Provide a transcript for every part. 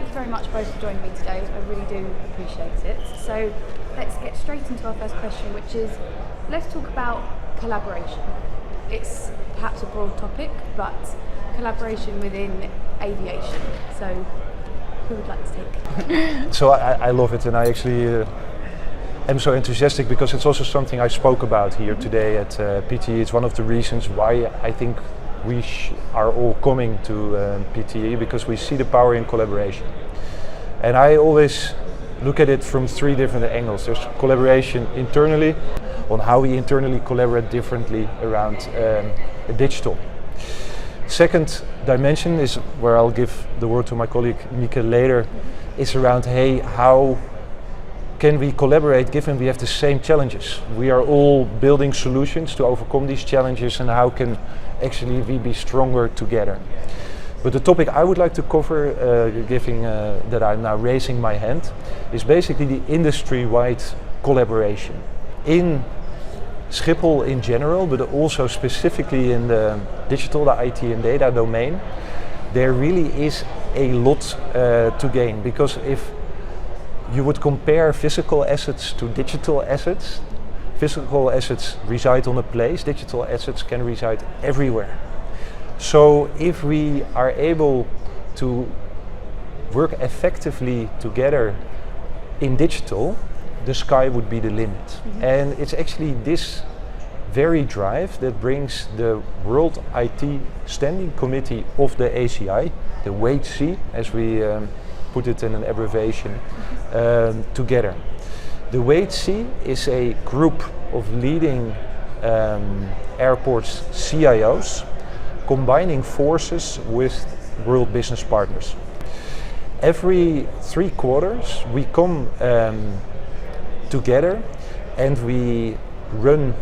you very much both for joining me today. I really do appreciate it. So let's get straight into our first question, which is, let's talk about collaboration. It's perhaps a broad topic, but collaboration within aviation. So who would like to take? So I love it, and I actually am so enthusiastic because it's also something I spoke about here today at PTE. It's one of the reasons why I think we are all coming to PTE, because we see the power in collaboration. And I always look at it from three different angles. There's collaboration internally, on how we internally collaborate differently around digital. Second dimension is where I'll give the word to my colleague Mieke later, is around, hey, how can we collaborate given we have the same challenges? We are all building solutions to overcome these challenges, and how can actually we be stronger together? But the topic I would like to cover, given that I'm now raising my hand, is basically the industry-wide collaboration. In Schiphol in general, but also specifically in the digital, the IT and data domain, there really is a lot to gain. Because if you would compare physical assets to digital assets, physical assets reside on a place, digital assets can reside everywhere. So if we are able to work effectively together in digital, the sky would be the limit. Mm-hmm. And it's actually this very drive that brings the World IT Standing Committee of the ACI, the WAIT-C, as we put it in an abbreviation, together. The WAIT-C is a group of leading airports CIOs combining forces with world business partners. Every 3 quarters we come together and we run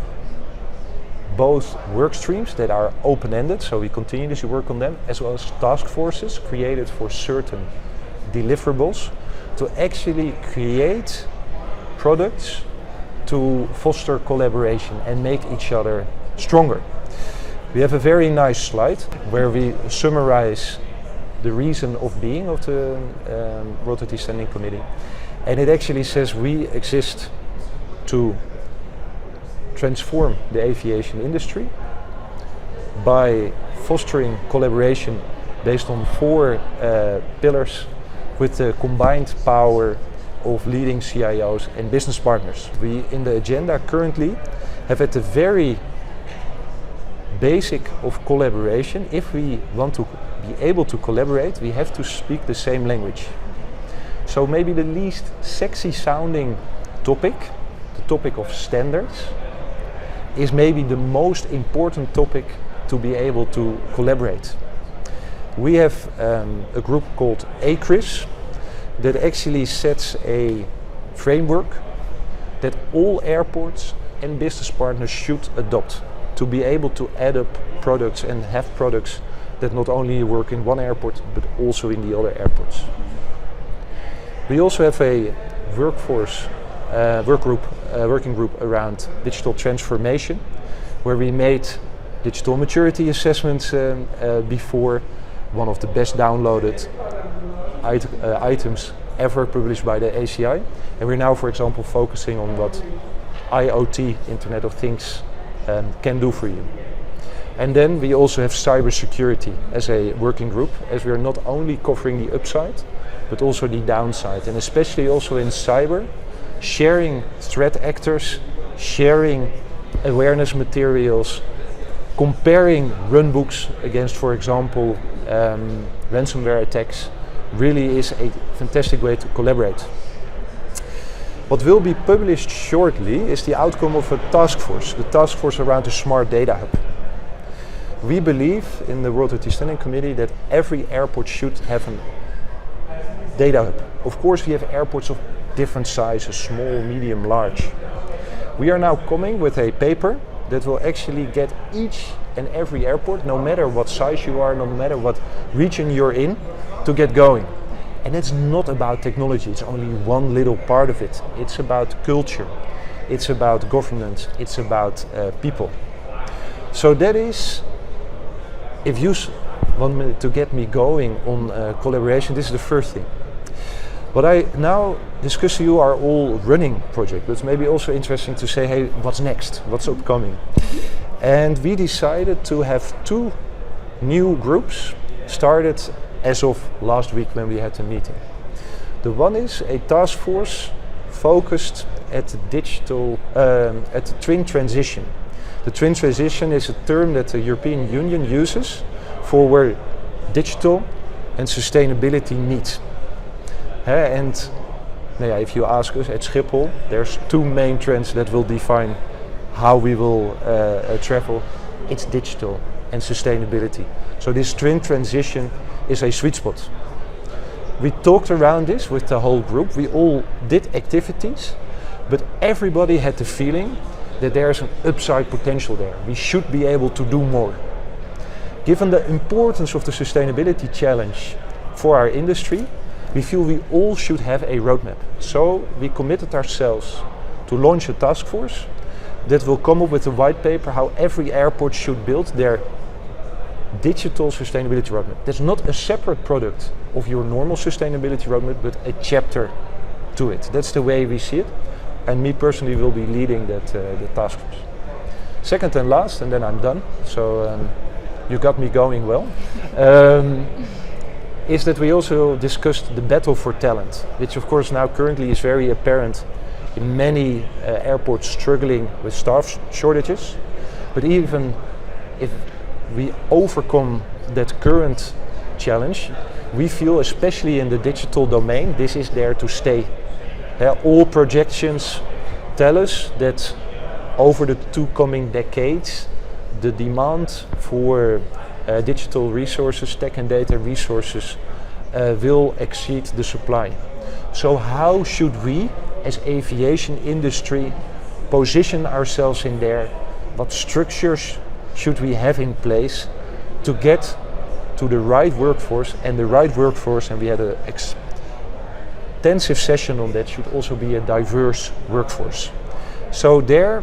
both work streams that are open-ended, so we continuously work on them, as well as task forces created for certain deliverables to actually create products to foster collaboration and make each other stronger. We have a very nice slide where we summarize the reason of being of the World IT Standing Committee, and it actually says we exist to transform the aviation industry by fostering collaboration based on 4 pillars with the combined power of leading CIOs and business partners. We in the agenda currently have at the very basic of collaboration, if we want to be able to collaborate, we have to speak the same language. So maybe the least sexy sounding topic, the topic of standards, is maybe the most important topic to be able to collaborate. We have a group called ACRIS that actually sets a framework that all airports and business partners should adopt to be able to add up products and have products that not only work in one airport but also in the other airports. We also have a working group around digital transformation, where we made digital maturity assessments before, one of the best downloaded items ever published by the ACI, and we're now, for example, focusing on what IoT, Internet of Things, can do for you. And then we also have cybersecurity as a working group, as we are not only covering the upside but also the downside, and especially also in cyber, sharing threat actors, sharing awareness materials, comparing runbooks against, for example, ransomware attacks, really is a fantastic way to collaborate. What will be published shortly is the outcome of a task force, the task force around the Smart Data Hub. We believe in the World IT Standing Committee that every airport should have a data hub. Of course, we have airports of different sizes, small, medium, large. We are now coming with a paper that will actually get each and every airport, no matter what size you are, no matter what region you're in, to get going. And it's not about technology, it's only one little part of it. It's about culture, it's about governance, it's about people. So that is, if you want to get me going on collaboration, this is the first thing. What I now discuss to you are all running projects, but it's maybe also interesting to say, hey, what's next? What's upcoming? And we decided to have 2 new groups started as of last week when we had the meeting. The one is a task force focused at the digital, at the twin transition. The twin transition is a term that the European Union uses for where digital and sustainability meet. And if you ask us at Schiphol, there's 2 main trends that will define how we will travel. It's digital and sustainability. So this twin transition is a sweet spot. We talked around this with the whole group. We all did activities, but everybody had the feeling that there's an upside potential there. We should be able to do more. Given the importance of the sustainability challenge for our industry, we feel we all should have a roadmap. So we committed ourselves to launch a task force that will come up with a white paper how every airport should build their digital sustainability roadmap. That's not a separate product of your normal sustainability roadmap, but a chapter to it. That's the way we see it. And me personally will be leading that the task force. Second and last, and then I'm done. So you got me going well. Is that we also discussed the battle for talent, which of course now currently is very apparent in many airports struggling with staff shortages. But even if we overcome that current challenge, we feel, especially in the digital domain, this is there to stay. All projections tell us that over the 2 coming decades, the demand for digital resources, tech and data resources, will exceed the supply. So how should we, as aviation industry, position ourselves in there? What structures should we have in place to get to the right workforce? And the right workforce, and we had an extensive session on that, should also be a diverse workforce. So there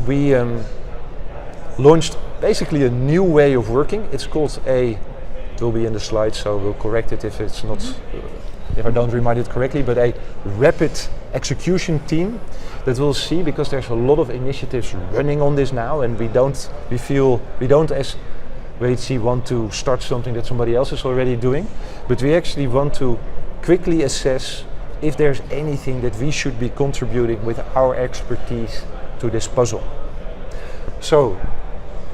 we launched basically a new way of working. It's called it will be in the slides, so we'll correct it if it's not, if I don't remind it correctly, but a rapid execution team that we'll see, because there's a lot of initiatives running on this now, and we don't as WHC want to start something that somebody else is already doing, but we actually want to quickly assess if there's anything that we should be contributing with our expertise to this puzzle. So,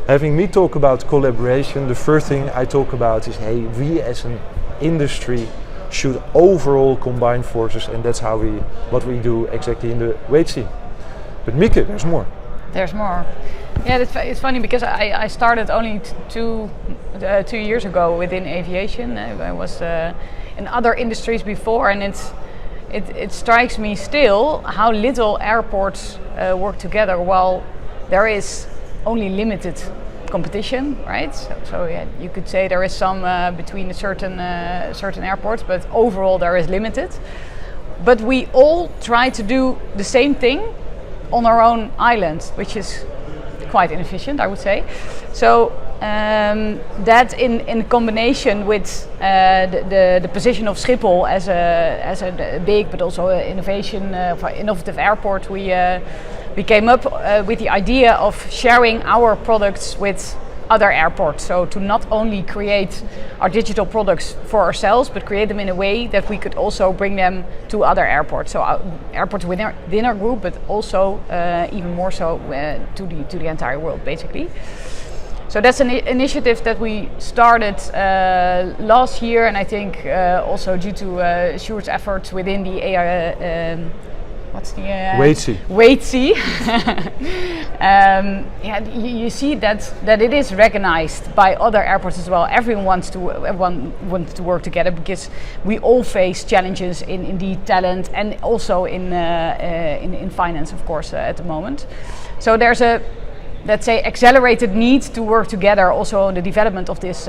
having me talk about collaboration, the first thing I talk about is, hey, we as an industry should overall combine forces, and that's what we do exactly in the WHC. But Mieke, there's more. There's more. Yeah, it's funny because I started only 2 years ago within aviation. I was in other industries before, and it strikes me still how little airports work together while there is only limited competition, right? So yeah, you could say there is some between certain airports, but overall there is limited. But we all try to do the same thing on our own island, which is quite inefficient, I would say. So that in combination with the position of Schiphol as a big but also innovative airport, we came up with the idea of sharing our products with other airports. So to not only create our digital products for ourselves, but create them in a way that we could also bring them to other airports. So airports within our group, but also even more so to the entire world, basically. So that's an initiative that we started last year, and I think also due to Sjoerd's efforts within the AI. WHC. You see that it is recognized by other airports as well. Everyone wants to work together because we all face challenges in indeed talent and also in finance, of course, at the moment. So there's a, let's say, accelerated need to work together also on the development of this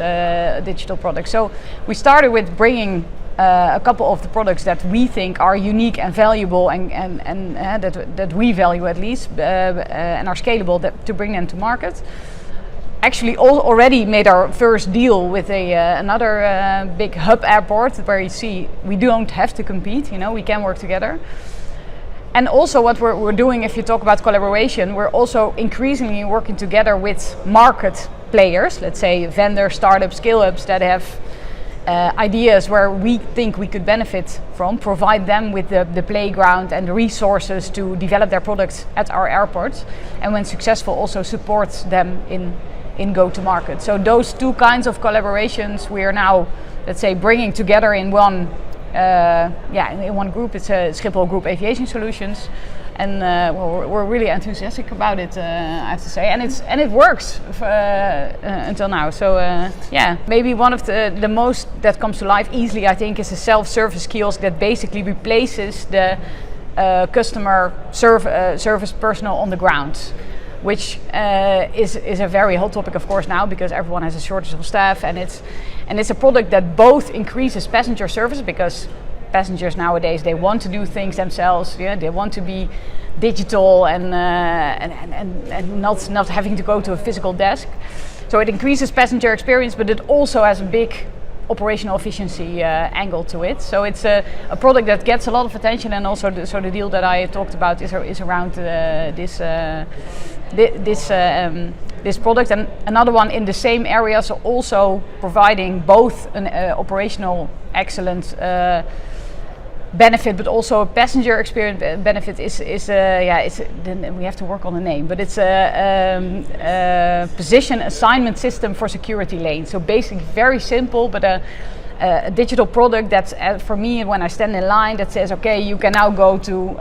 digital product. So we started with bringing a couple of the products that we think are unique and valuable and that we value at least and are scalable to bring them to market. actually already made our first deal with another big hub airport where you see we don't have to compete, we can work together. And also what we're doing, if you talk about collaboration, we're also increasingly working together with market players, let's say vendors, startups, scale-ups that have ideas where we think we could benefit from, provide them with the playground and the resources to develop their products at our airports, and when successful also support them in go-to-market. So those two kinds of collaborations we are now, let's say, bringing together in one in one group. It's Schiphol Group Aviation Solutions, and we're really enthusiastic about it, I have to say, and it works until now. So maybe one of the most that comes to life easily, I think, is a self-service kiosk that basically replaces the customer service personnel on the ground, which is a very hot topic, of course, now, because everyone has a shortage of staff, and it's a product that both increases passenger service, because passengers nowadays, they want to do things themselves. They want to be digital and not having to go to a physical desk. So it increases passenger experience, but it also has a big operational efficiency angle to it. So it's a product that gets a lot of attention, and also the deal that I talked about is around this product, and another one in the same area, so also providing both an operational excellent benefit, but also a passenger experience benefit we have to work on the name, but it's a position assignment system for security lanes. So basically very simple, but a digital product that's for me, when I stand in line, that says, okay, you can now go to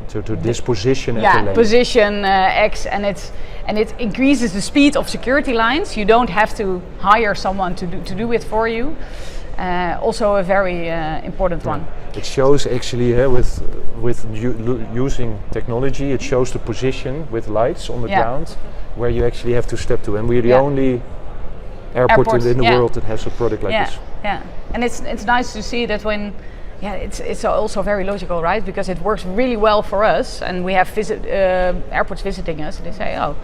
to this position at the lane. Position X, and it increases the speed of security lines. You don't have to hire someone to do it for you. Also a very important one. It shows actually with using technology, it shows the position with lights on the ground where you actually have to step to, and we're the only airport in the world that has a product like this. Yeah, and it's nice to see that when. Yeah, it's also very logical, right? Because it works really well for us, and we have airports visiting us, and they say, "Oh,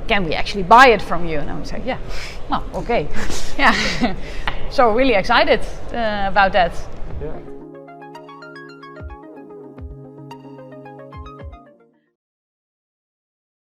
can we actually buy it from you?" And I would say, "Yeah, well, okay, yeah." So really excited about that. Yeah.